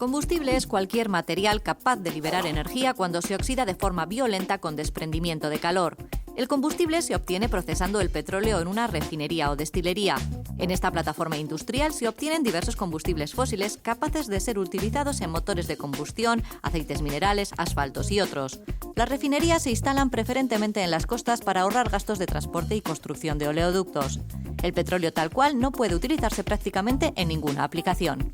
Combustible es cualquier material capaz de liberar energía cuando se oxida de forma violenta con desprendimiento de calor. El combustible se obtiene procesando el petróleo en una refinería o destilería. En esta plataforma industrial se obtienen diversos combustibles fósiles capaces de ser utilizados en motores de combustión, aceites minerales, asfaltos y otros. Las refinerías se instalan preferentemente en las costas para ahorrar gastos de transporte y construcción de oleoductos. El petróleo tal cual no puede utilizarse prácticamente en ninguna aplicación.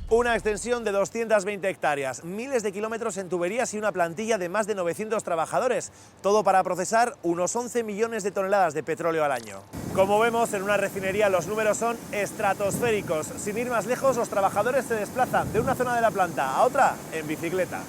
Una extensión de 220 hectáreas, miles de kilómetros en tuberías y una plantilla de más de 900 trabajadores. Todo para procesar unos 11 millones de toneladas de petróleo al año. Como vemos, en una refinería los números son estratosféricos. Sin ir más lejos, los trabajadores se desplazan de una zona de la planta a otra en bicicleta.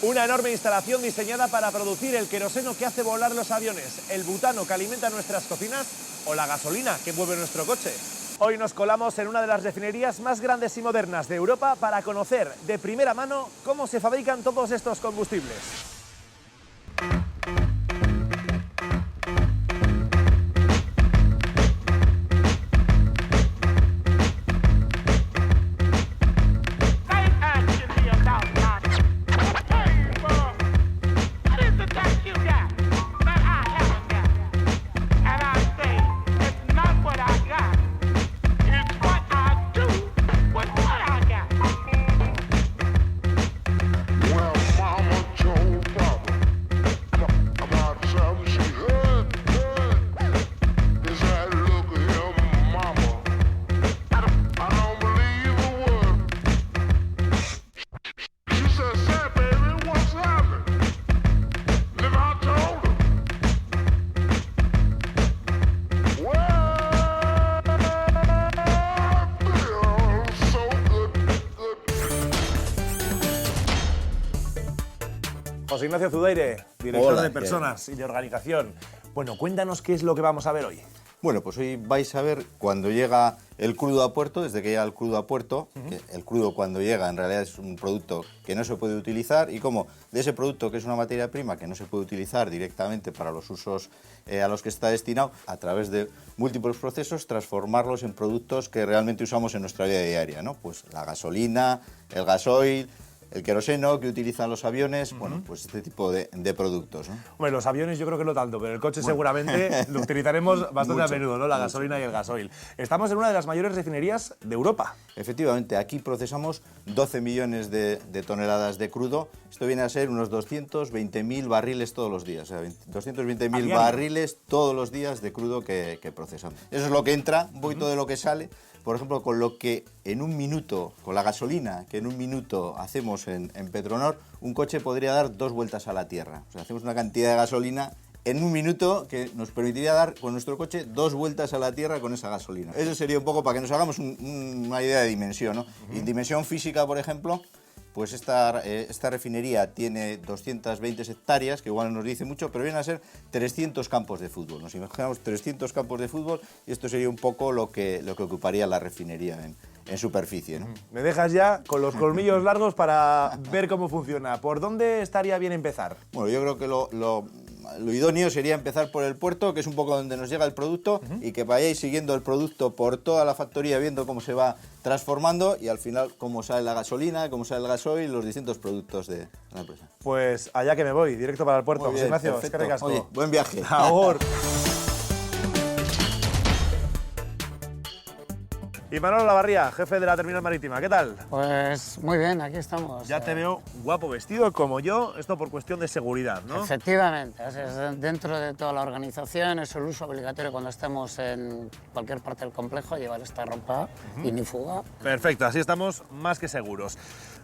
Una enorme instalación diseñada para producir el queroseno que hace volar los aviones, el butano que alimenta nuestras cocinas o la gasolina que mueve nuestro coche. Hoy nos colamos en una de las refinerías más grandes y modernas de Europa para conocer de primera mano cómo se fabrican todos estos combustibles. José Ignacio Zudaire, director Hola, de Personas y de Organización. Bueno, cuéntanos qué es lo que vamos a ver hoy. Bueno, pues hoy vais a ver cuando llega el crudo a puerto, desde que llega el crudo a puerto, que el crudo cuando llega en realidad es un producto que no se puede utilizar y cómo de ese producto que es una materia prima que no se puede utilizar directamente para los usos a los que está destinado, a través de múltiples procesos transformarlos en productos que realmente usamos en nuestra vida diaria, ¿no? Pues la gasolina, el gasoil, el queroseno que utilizan los aviones, bueno, pues este tipo de productos, ¿no? Hombre, los aviones yo creo que no tanto, pero el coche seguramente lo utilizaremos bastante a menudo, ¿no? La gasolina y el gasoil. Estamos en una de las mayores refinerías de Europa. Efectivamente, aquí procesamos 12 millones de toneladas de crudo. Esto viene a ser unos 220.000 barriles todos los días, o sea, 220.000 barriles todos los días de crudo que procesamos. Eso es lo que entra, un poquito de lo que sale. Por ejemplo, con lo que en un minuto, con la gasolina que en un minuto hacemos en Petronor, un coche podría dar 2 vueltas a la Tierra. O sea, hacemos una cantidad de gasolina en un minuto que nos permitiría dar con nuestro coche 2 vueltas a la Tierra con esa gasolina. Eso sería un poco para que nos hagamos una idea de dimensión, ¿no? Y dimensión física, por ejemplo, pues esta refinería tiene 220 hectáreas, que igual no nos dice mucho, pero vienen a ser 300 campos de fútbol. Nos imaginamos 300 campos de fútbol y esto sería un poco lo que ocuparía la refinería en superficie, ¿no? Me dejas ya con los colmillos largos para ver cómo funciona. ¿Por dónde estaría bien empezar? Bueno, yo creo que lo idóneo sería empezar por el puerto, que es un poco donde nos llega el producto, y que vayáis siguiendo el producto por toda la factoría, viendo cómo se va transformando y al final cómo sale la gasolina, cómo sale el gasoil y los distintos productos de la empresa. Pues allá que me voy, directo para el puerto. Muy bien, José Ignacio, perfecto. eskerrik asko. Oye, buen viaje. Agur. Y Manolo Lavarría, jefe de la terminal marítima, ¿qué tal? Pues muy bien, aquí estamos. Ya te veo guapo vestido como yo, esto por cuestión de seguridad, ¿no? Efectivamente, es dentro de toda la organización es el uso obligatorio cuando estemos en cualquier parte del complejo, llevar esta ropa ignífuga. Perfecto, así estamos más que seguros.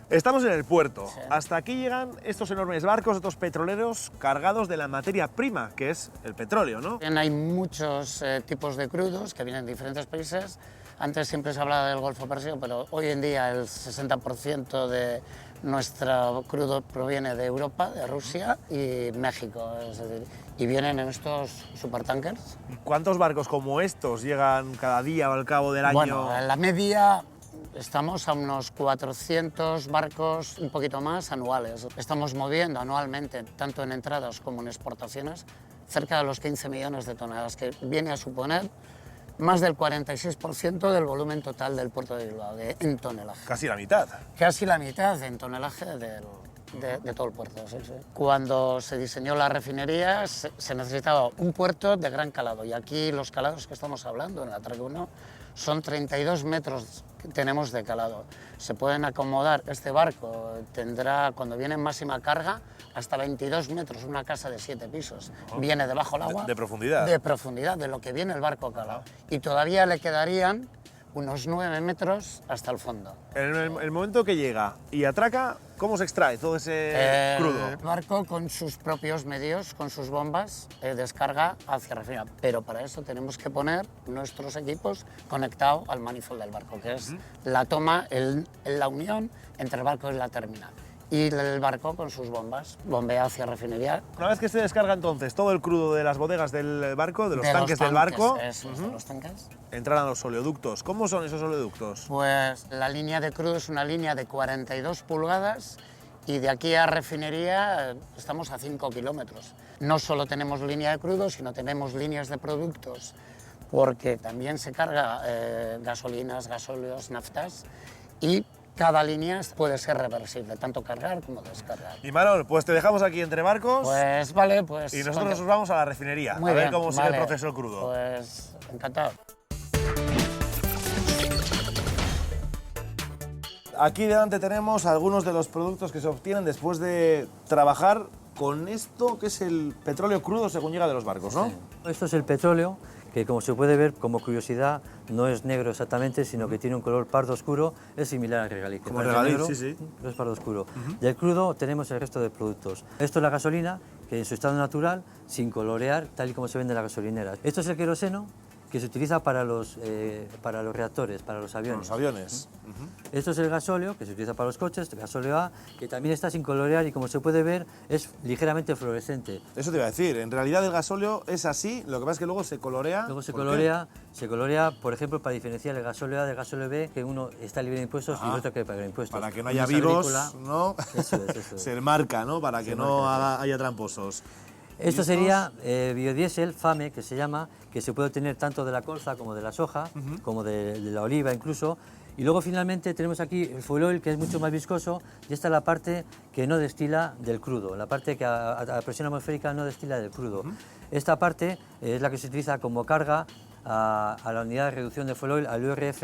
Estamos en el puerto. Sí. Hasta aquí llegan estos enormes barcos, estos petroleros cargados de la materia prima, que es el petróleo, ¿no? Hay muchos tipos de crudos que vienen de diferentes países. Antes siempre se hablaba del Golfo Persio, pero hoy en día el 60% de nuestro crudo proviene de Europa, de Rusia y México. Es decir, y vienen en estos supertankers. ¿Cuántos barcos como estos llegan cada día o al cabo del año? Bueno, en la media estamos a unos 400 barcos, un poquito más, anuales. Estamos moviendo anualmente, tanto en entradas como en exportaciones, cerca de los 15 millones de toneladas, que viene a suponer más del 46% del volumen total del puerto de Bilbao, en tonelaje. Casi la mitad. Casi la mitad en tonelaje de todo el puerto. Sí, sí. Cuando se diseñó la refinería se necesitaba un puerto de gran calado, y aquí los calados que estamos hablando en la Atraque 1 son 32 metros que tenemos de calado. Se pueden acomodar, este barco tendrá, cuando viene en máxima carga, hasta 22 metros, una casa de 7 pisos. Viene debajo del agua. ¿De profundidad? De profundidad, de lo que viene el barco calado. Y todavía le quedarían unos 9 metros hasta el fondo. En el momento que llega y atraca, ¿cómo se extrae todo ese crudo? El barco con sus propios medios, con sus bombas, descarga hacia refinería. Pero para eso tenemos que poner nuestros equipos conectados al manifold del barco, que es la toma, la unión entre el barco y la terminal. Y el barco con sus bombas bombea hacia refinería. Una vez que se descarga entonces todo el crudo de las bodegas del barco, de los tanques del barco, de los tanques, entran a los oleoductos. ¿Cómo son esos oleoductos? Pues la línea de crudo es una línea de 42 pulgadas y de aquí a refinería estamos a 5 kilómetros. No solo tenemos línea de crudo, sino tenemos líneas de productos, porque también se carga gasolinas, gasóleos, naftas, y cada línea puede ser reversible, tanto cargar como descargar. Y Manol, pues te dejamos aquí entre barcos. Pues vale, pues... Y nosotros nos vamos a la refinería, Muy a ver bien, cómo sigue vale. el proceso del crudo. Pues encantado. Aquí delante tenemos algunos de los productos que se obtienen después de trabajar con esto, que es el petróleo crudo según llega de los barcos, ¿no? Sí. Esto es el petróleo, que como se puede ver, como curiosidad, no es negro exactamente, sino que tiene un color pardo oscuro, es similar al regaliz. Como el regaliz, sí, sí. Pero es pardo oscuro. Del crudo tenemos el resto de productos. Esto es la gasolina, que en su estado natural, sin colorear, tal y como se vende en las gasolineras. Esto es el queroseno, que se utiliza para los reactores, para los aviones. Los aviones. Esto es el gasóleo, que se utiliza para los coches, el gasóleo A, que también está sin colorear y como se puede ver es ligeramente fluorescente. Eso te iba a decir, en realidad el gasóleo es así, lo que pasa es que luego se colorea. Luego se ¿Por colorea, por ejemplo, para diferenciar el gasóleo A del gasóleo B, que uno está libre de impuestos y el otro que paga impuestos. Para que no Uno haya es vivos, agrícola. ¿no? Eso es. Se marca, ¿no? Para que no haya tramposos. Esto sería biodiesel, FAME, que se llama, que se puede obtener tanto de la colza como de la soja, como de la oliva incluso. Y luego finalmente tenemos aquí el fuel oil, que es mucho más viscoso, y esta es la parte que no destila del crudo, la parte que a presión atmosférica no destila del crudo. Esta parte es la que se utiliza como carga a la unidad de reducción de fuel oil, al URF,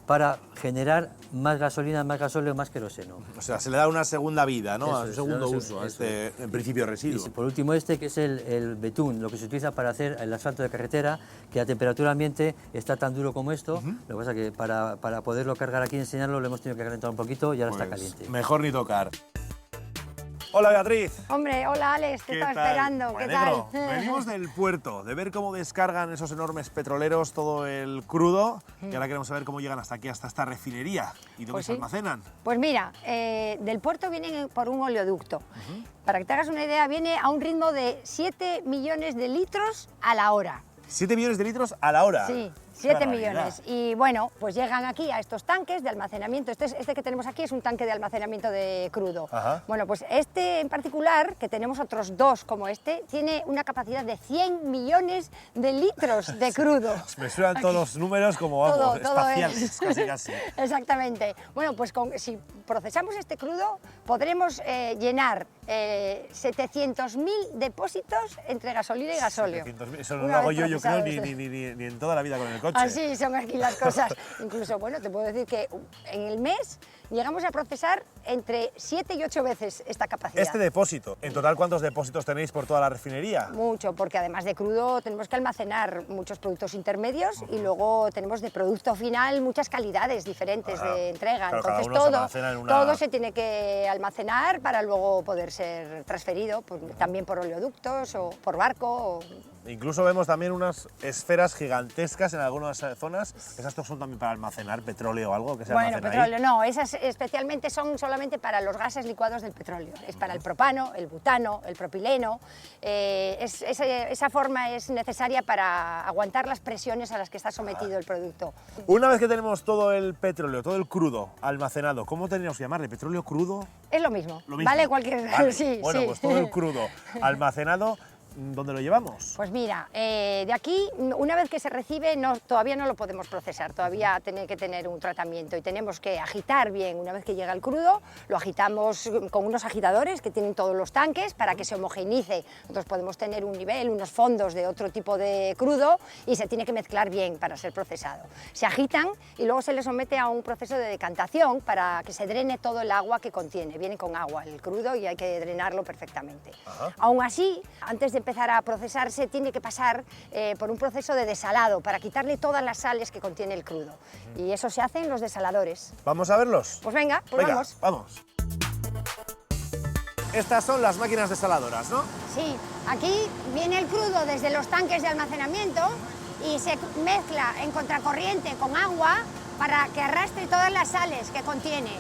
para generar más gasolina, más gasóleo, más queroseno. O sea, se le da una segunda vida, ¿no? Eso Un es, segundo eso uso a es. este, en principio, residuo. Y por último que es el betún, lo que se utiliza para hacer el asfalto de carretera, que a temperatura ambiente está tan duro como esto. Lo que pasa es que para poderlo cargar aquí y enseñarlo lo hemos tenido que calentar un poquito y ahora está caliente. Mejor ni tocar. Hola Beatriz. Hombre, hola Alex, te estaba esperando, Me ¿qué alegro. tal? Venimos del puerto, de ver cómo descargan esos enormes petroleros todo el crudo, y ahora queremos saber cómo llegan hasta aquí, hasta esta refinería, y dónde Pues se sí. almacenan. Pues mira, del puerto vienen por un oleoducto. Para que te hagas una idea, viene a un ritmo de 7 millones de litros a la hora. 7 millones de litros a la hora. Sí, Qué 7 barbaridad. millones. Y bueno, pues llegan aquí a estos tanques de almacenamiento. Este que tenemos aquí es un tanque de almacenamiento de crudo. Ajá. Bueno, pues este en particular, que tenemos otros dos como este, tiene una capacidad de 100 millones de litros de crudo. Me suenan todos los números como, vamos, Todo espaciales, es. casi. Exactamente. Bueno, pues si procesamos este crudo, podremos llenar 700.000 depósitos entre gasolina y gasóleo. 700.000, eso no Una lo hago vez yo creo, procesados. ni en toda la vida con el coche. Así son aquí las cosas. Incluso, bueno, te puedo decir que en el mes llegamos a procesar entre 7 y 8 veces esta capacidad. Este depósito, en total, ¿cuántos depósitos tenéis por toda la refinería? Mucho, porque además de crudo tenemos que almacenar muchos productos intermedios y luego tenemos de producto final muchas calidades diferentes de entrega. Claro, cada Entonces uno se almacena en una- todo se tiene que almacenar para luego poder ser transferido, pues, también por oleoductos o por barco. Incluso vemos también unas esferas gigantescas en algunas zonas. ¿Esas son también para almacenar petróleo o algo que se Bueno, almacena petróleo ahí? no, esas especialmente son solamente para los gases licuados del petróleo. Es para el propano, el butano, el propileno. Esa forma es necesaria para aguantar las presiones a las que está sometido el producto. Una vez que tenemos todo el petróleo, todo el crudo almacenado, ¿cómo tendríamos que llamarle? ¿Petróleo crudo? Es lo mismo, Lo mismo. vale cualquier... Vale. Sí, Bueno, sí. pues todo el crudo almacenado, ¿dónde lo llevamos? Pues mira, de aquí, una vez que se recibe, todavía no lo podemos procesar, todavía tiene que tener un tratamiento y tenemos que agitar bien. Una vez que llega el crudo, lo agitamos con unos agitadores que tienen todos los tanques para que se homogeneice. Nosotros podemos tener un nivel, unos fondos de otro tipo de crudo y se tiene que mezclar bien para ser procesado. Se agitan y luego se le somete a un proceso de decantación para que se drene todo el agua que contiene. Viene con agua el crudo y hay que drenarlo perfectamente. Aún así, antes de empezar a procesarse, tiene que pasar por un proceso de desalado para quitarle todas las sales que contiene el crudo. Y eso se hace en los desaladores. ¿Vamos a verlos? Pues venga, pues vamos. Estas son las máquinas desaladoras, ¿no? Sí, aquí viene el crudo desde los tanques de almacenamiento y se mezcla en contracorriente con agua para que arrastre todas las sales que contiene.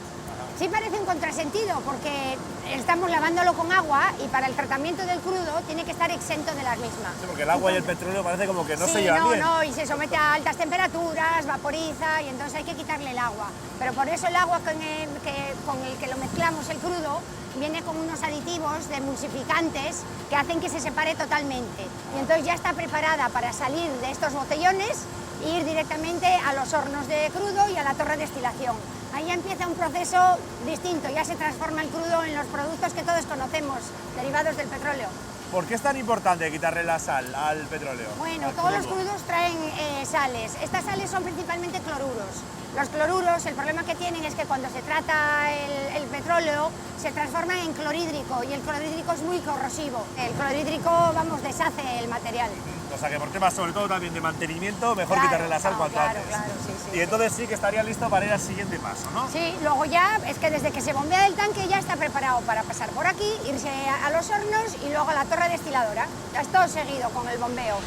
Sí parece un contrasentido porque estamos lavándolo con agua y para el tratamiento del crudo tiene que estar exento de las mismas. Sí, porque el agua y el petróleo parece como que no sí, se llevan bien. No, y se somete a altas temperaturas, vaporiza y entonces hay que quitarle el agua. Pero por eso el agua con el que lo mezclamos el crudo viene con unos aditivos de emulsificantes que hacen que se separe totalmente. Y entonces ya está preparada para salir de estos botellones e ir directamente a los hornos de crudo y a la torre de destilación. Ahí ya empieza un proceso distinto, ya se transforma el crudo en los productos que todos conocemos, derivados del petróleo. ¿Por qué es tan importante quitarle la sal al petróleo? Bueno, todos los crudos traen sales. Estas sales son principalmente cloruros. Los cloruros, el problema que tienen es que cuando se trata el petróleo, se transforman en clorhídrico y el clorhídrico es muy corrosivo. El clorhídrico, vamos, deshace el material. O sea que por temas sobre todo también de mantenimiento, mejor quitarle la sal cuanto antes. Claro, sí. Y entonces sí que estaría listo para ir al siguiente paso, ¿no? Sí, luego ya, es que desde que se bombea el tanque ya está preparado para pasar por aquí, irse a los hornos y luego a la torre destiladora. Ya es todo seguido con el bombeo.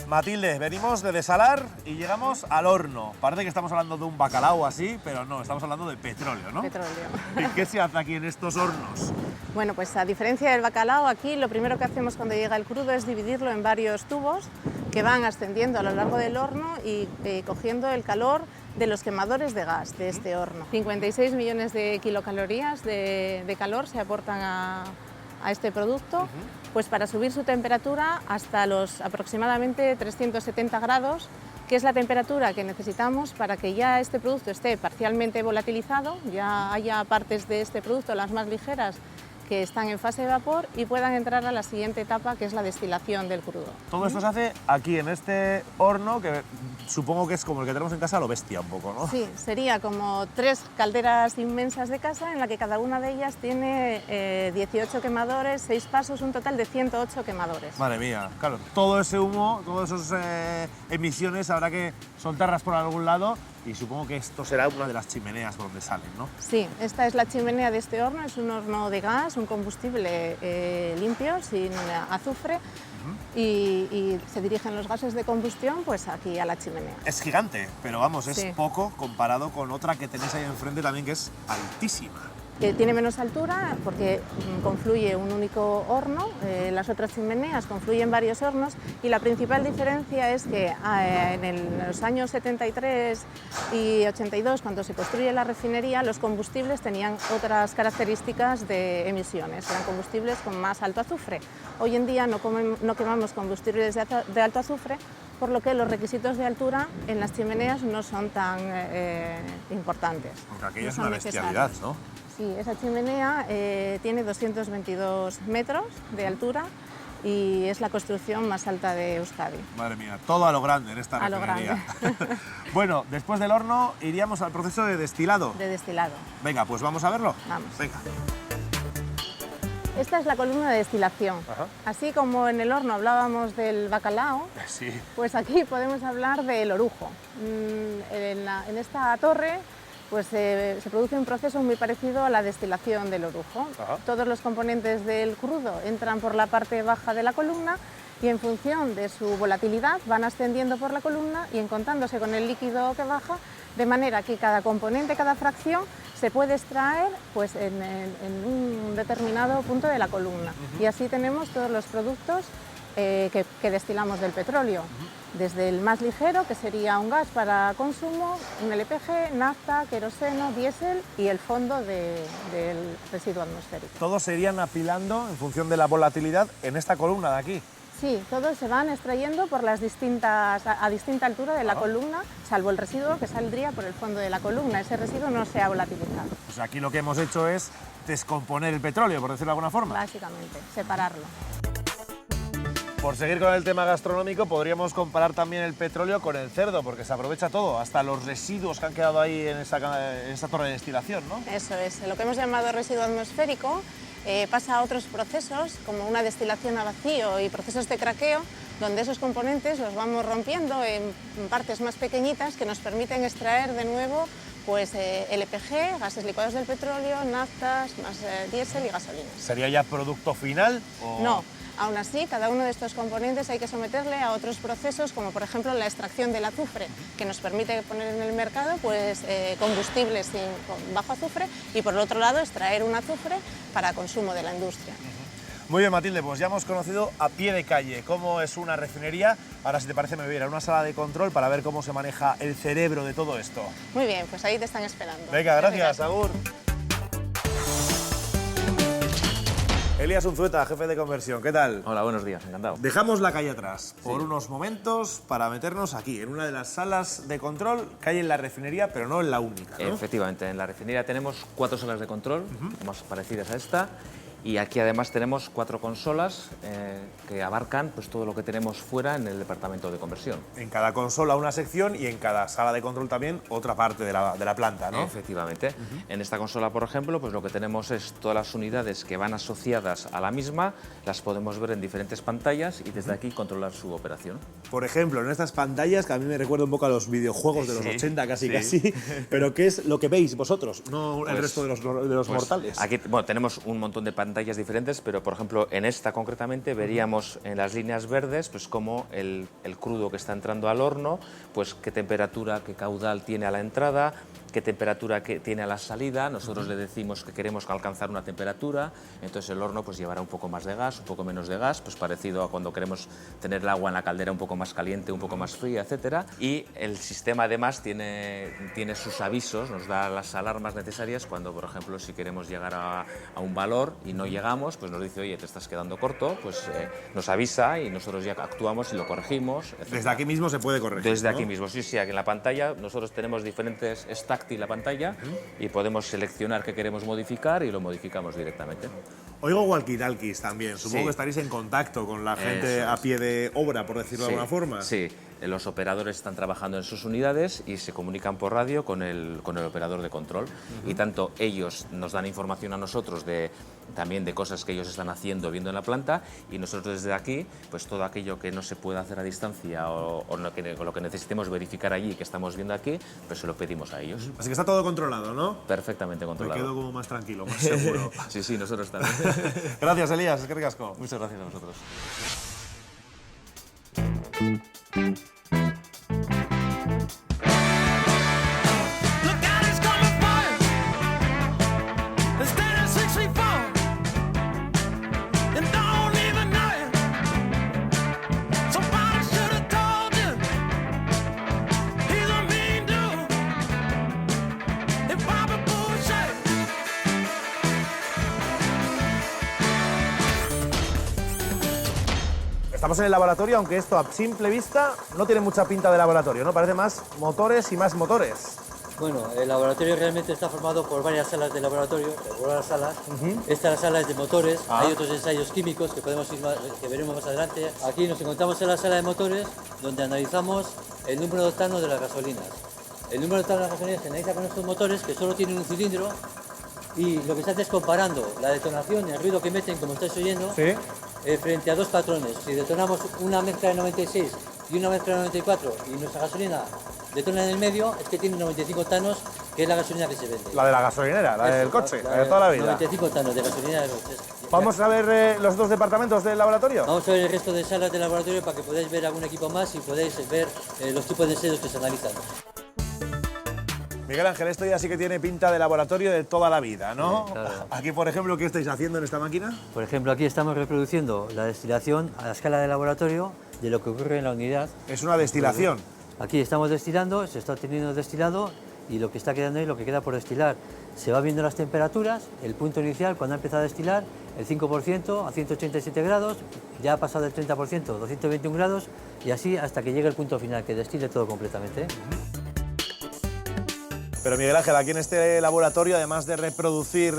Matilde, venimos de desalar y llegamos al horno. Parece que estamos hablando de un bacalao así, pero no, estamos hablando de petróleo, ¿no? Petróleo. ¿Y qué se hace aquí en estos hornos? Bueno, pues a diferencia del bacalao, aquí lo primero que hacemos cuando llega el crudo es dividirlo en varios tubos que van ascendiendo a lo largo del horno y cogiendo el calor de los quemadores de gas de este horno. 56 millones de kilocalorías de calor se aportan a este producto, pues para subir su temperatura hasta los aproximadamente 370 grados, que es la temperatura que necesitamos para que ya este producto esté parcialmente volatilizado, ya haya partes de este producto, las más ligeras, que están en fase de vapor y puedan entrar a la siguiente etapa, que es la destilación del crudo. Todo esto se hace aquí, en este horno, que supongo que es como el que tenemos en casa, lo bestia un poco, ¿no? Sí, sería como 3 calderas inmensas de casa, en la que cada una de ellas tiene 18 quemadores, 6 pasos, un total de 108 quemadores. Madre mía, claro, todo ese humo, todas esas emisiones habrá que soltarlas por algún lado y supongo que esto será una de las chimeneas por donde salen, ¿no? Sí, esta es la chimenea de este horno, es un horno de gas, un combustible limpio, sin azufre, y se dirigen los gases de combustión pues aquí a la chimenea. Es gigante, pero vamos, es Sí. poco comparado con otra que tenéis ahí enfrente también, que es altísima. Tiene menos altura porque confluye un único horno, las otras chimeneas confluyen varios hornos y la principal diferencia es que en los años 73 y 82, cuando se construye la refinería, los combustibles tenían otras características de emisiones, eran combustibles con más alto azufre. Hoy en día no quemamos combustibles de alto azufre, por lo que los requisitos de altura en las chimeneas no son tan importantes. Porque aquello No es son una bestialidad, necesarios. ¿no? Sí, esa chimenea tiene 222 metros de altura y es la construcción más alta de Euskadi. Madre mía, todo a lo grande en esta A lo refinería. Bueno, después del horno iríamos al proceso de destilado. De destilado. Venga, pues vamos a verlo. Vamos. Venga. Esta es la columna de destilación. Ajá. Así como en el horno hablábamos del bacalao, Sí. pues aquí podemos hablar del orujo. En esta torre pues se produce un proceso muy parecido a la destilación del orujo. Ajá. Todos los componentes del crudo entran por la parte baja de la columna y en función de su volatilidad van ascendiendo por la columna y encontrándose con el líquido que baja, de manera que cada componente, cada fracción se puede extraer pues, en un determinado punto de la columna. Y así tenemos todos los productos que destilamos del petróleo, desde el más ligero, que sería un gas para consumo, un LPG, nafta, queroseno, diésel y el fondo del residuo atmosférico. Todos se irían apilando en función de la volatilidad en esta columna de aquí. Sí, todos se van extrayendo por a distinta altura de la columna, salvo el residuo que saldría por el fondo de la columna. Ese residuo no se ha volatilizado. Pues aquí lo que hemos hecho es descomponer el petróleo, por decirlo de alguna forma. Básicamente, separarlo. Por seguir con el tema gastronómico, podríamos comparar también el petróleo con el cerdo, porque se aprovecha todo, hasta los residuos que han quedado ahí en esta torre de destilación, ¿no? Eso es, lo que hemos llamado residuo atmosférico pasa a otros procesos, como una destilación a vacío y procesos de craqueo, donde esos componentes los vamos rompiendo en partes más pequeñitas que nos permiten extraer de nuevo pues, LPG, gases licuados del petróleo, naftas, más diésel y gasolina. ¿Sería ya producto final? O... No. Aún así, cada uno de estos componentes hay que someterle a otros procesos, como por ejemplo la extracción del azufre, que nos permite poner en el mercado pues, combustibles con bajo azufre, y por el otro lado extraer un azufre para consumo de la industria. Muy bien, Matilde, pues ya hemos conocido a pie de calle cómo es una refinería. Ahora, si te parece, me voy a ir a una sala de control para ver cómo se maneja el cerebro de todo esto. Muy bien, pues ahí te están esperando. Venga, gracias, agur. Elías Unzueta, jefe de conversión, ¿qué tal? Hola, buenos días, encantado. Dejamos la calle atrás por unos momentos para meternos aquí, en una de las salas de control que hay en la refinería, pero no en la única, ¿no? Efectivamente, en la refinería tenemos 4 salas de control, más parecidas a esta, y aquí además tenemos 4 consolas que abarcan pues, todo lo que tenemos fuera en el departamento de conversión. En cada consola una sección y en cada sala de control también otra parte de la planta, ¿no? Efectivamente. En esta consola, por ejemplo, pues lo que tenemos es todas las unidades que van asociadas a la misma, las podemos ver en diferentes pantallas y desde aquí controlar su operación. Por ejemplo, en estas pantallas, que a mí me recuerda un poco a los videojuegos de los 80 casi, pero ¿qué es lo que veis vosotros, no el resto de los mortales? Aquí bueno, tenemos un montón de pantallas diferentes, pero por ejemplo en esta concretamente veríamos en las líneas verdes pues cómo el crudo que está entrando al horno, pues qué temperatura, qué caudal tiene a la entrada, qué temperatura que tiene a la salida. Nosotros le decimos que queremos alcanzar una temperatura, entonces el horno pues llevará un poco más de gas, un poco menos de gas, pues parecido a cuando queremos tener el agua en la caldera un poco más caliente, un poco más fría, etcétera. Y el sistema además tiene sus avisos, nos da las alarmas necesarias cuando, por ejemplo, si queremos llegar a un valor y no llegamos, pues nos dice, oye, te estás quedando corto, pues nos avisa y nosotros ya actuamos y lo corregimos, etcétera. Desde aquí mismo se puede corregir, Desde ¿no? aquí mismo, sí, aquí en la pantalla nosotros tenemos diferentes, es táctil la pantalla y podemos seleccionar qué queremos modificar y lo modificamos directamente. Oigo walkie-talkies también, supongo Sí. que estaréis en contacto con la gente a pie de obra, por decirlo de alguna forma. Sí, los operadores están trabajando en sus unidades y se comunican por radio con el operador de control. Y tanto ellos nos dan información a nosotros también de cosas que ellos están haciendo, viendo en la planta, y nosotros desde aquí, pues todo aquello que no se puede hacer a distancia o lo que necesitemos verificar allí, que estamos viendo aquí, pues se lo pedimos a ellos. Así que está todo controlado, ¿no? Perfectamente Me controlado. quedo como más tranquilo, más seguro. Sí, nosotros también. Gracias, Elías, es que ricasco. Muchas gracias a vosotros. Estamos en el laboratorio, aunque esto a simple vista no tiene mucha pinta de laboratorio, ¿no? Parece más motores y más motores. Bueno, el laboratorio realmente está formado por varias salas de laboratorio, por varias salas. Esta sala es de motores, hay otros ensayos químicos que que veremos más adelante. Aquí nos encontramos en la sala de motores, donde analizamos el número de octanos de las gasolinas. El número de octanos de las gasolinas se analiza con estos motores, que solo tienen un cilindro, y lo que se hace es comparando la detonación y el ruido que meten, como estáis oyendo, frente a dos patrones. Si detonamos una mezcla de 96 y una mezcla de 94 y nuestra gasolina detona en el medio, es que tiene 95 octanos, que es la gasolina que se vende. La de la gasolinera, la del coche, la de toda la vida. 95 octanos de gasolina de coches. Vamos a ver los dos departamentos del laboratorio. Vamos a ver el resto de salas del laboratorio para que podáis ver algún equipo más y podéis ver los tipos de sellos que se analizan. Miguel Ángel, esto ya sí que tiene pinta de laboratorio de toda la vida, ¿no? Sí, claro. Aquí, por ejemplo, ¿qué estáis haciendo en esta máquina? Por ejemplo, aquí estamos reproduciendo la destilación a la escala de laboratorio de lo que ocurre en la unidad. Es una destilación. Aquí estamos destilando, se está obteniendo destilado y lo que está quedando es lo que queda por destilar. Se va viendo las temperaturas, el punto inicial cuando ha empezado a destilar, el 5% a 187 grados, ya ha pasado el 30%, 221 grados y así hasta que llegue el punto final, que destile todo completamente. Pero Miguel Ángel, aquí en este laboratorio, además de reproducir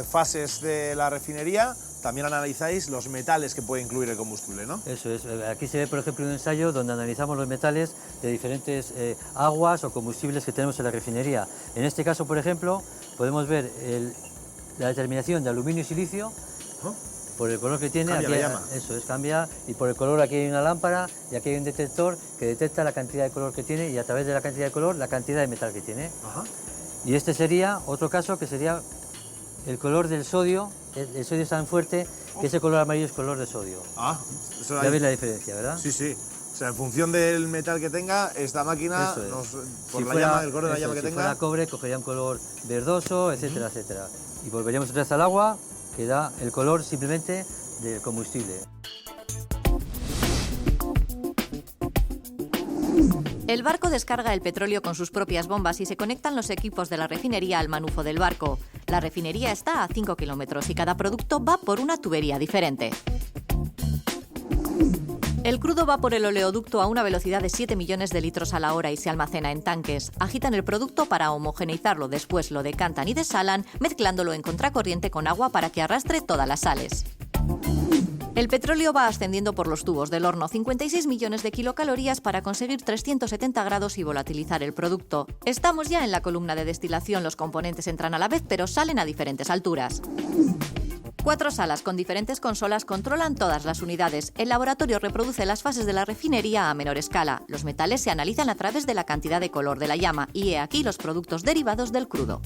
fases de la refinería, también analizáis los metales que puede incluir el combustible, ¿no? Eso es. Aquí se ve, por ejemplo, un ensayo donde analizamos los metales de diferentes aguas o combustibles que tenemos en la refinería. En este caso, por ejemplo, podemos ver la determinación de aluminio y silicio por el color que tiene. Cambia aquí, la llama. Eso es, cambia. Y por el color aquí hay una lámpara y aquí hay un detector que detecta la cantidad de color que tiene y a través de la cantidad de color, la cantidad de metal que tiene. Ajá. Y este sería otro caso que sería el color del sodio. El sodio es tan fuerte que ese color amarillo es color de sodio. Ah, eso Ya veis la diferencia, ¿verdad? Sí, sí. O sea, en función del metal que tenga, esta máquina, Eso es. por Si la fuera- llama, el color de la eso, llama que si tenga... fuera cobre, cogería un color verdoso, etcétera, etcétera. Y volveríamos otra vez al agua, que da el color simplemente del combustible. El barco descarga el petróleo con sus propias bombas y se conectan los equipos de la refinería al manufo del barco. La refinería está a 5 kilómetros y cada producto va por una tubería diferente. El crudo va por el oleoducto a una velocidad de 7 millones de litros a la hora y se almacena en tanques. Agitan el producto para homogeneizarlo, después lo decantan y desalan, mezclándolo en contracorriente con agua para que arrastre todas las sales. El petróleo va ascendiendo por los tubos del horno, 56 millones de kilocalorías para conseguir 370 grados y volatilizar el producto. Estamos ya en la columna de destilación, los componentes entran a la vez pero salen a diferentes alturas. 4 salas con diferentes consolas controlan todas las unidades. El laboratorio reproduce las fases de la refinería a menor escala. Los metales se analizan a través de la cantidad de color de la llama y he aquí los productos derivados del crudo.